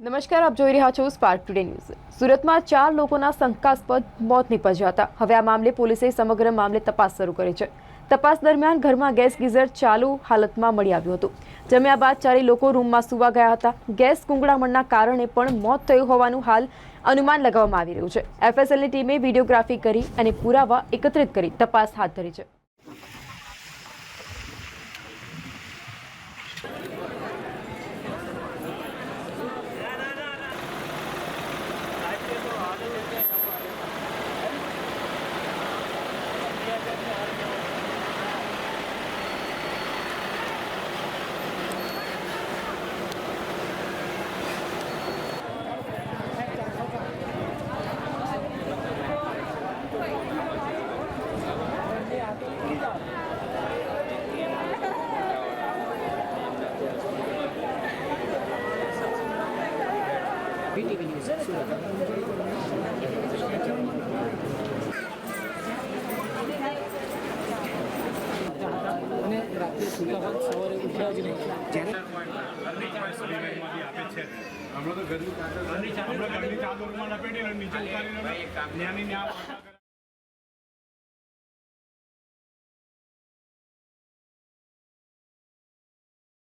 નમસ્કાર, આપ જોઈ રહ્યા છો સ્પાર્ક ટુડે ન્યૂઝ। સુરતમાં 4 લોકોના શંકાસ્પદ મોત નીપજ્યા હતા। હવે આ મામલે પોલીસે સમગ્ર મામલે તપાસ શરૂ કરી છે। તપાસ દરમિયાન ઘરમાં ગેસ ગીઝર ચાલુ હાલતમાં મળી આવ્યું હતું। જમ્યા બાદ 4 લોકો રૂમમાં સૂવા ગયા હતા। ગેસ ગુંગળામણના કારણે પણ મોત થયું હોવાનું હાલ અનુમાન લગાવવામાં આવી રહ્યું છે। એફએસએલની ટીમે વિડીયોગ્રાફી કરી અને પુરાવા એકત્રિત કરી તપાસ હાથ ધરી છે। અને રાત્રે સૂતા બાદ સવારે ઉઠ્યા જ નહીં જ્યારે હમણાં તો ઘરની ચાદર હમણાં ઘરની ચાદરમાં લપેટી નીચે ઉતારીને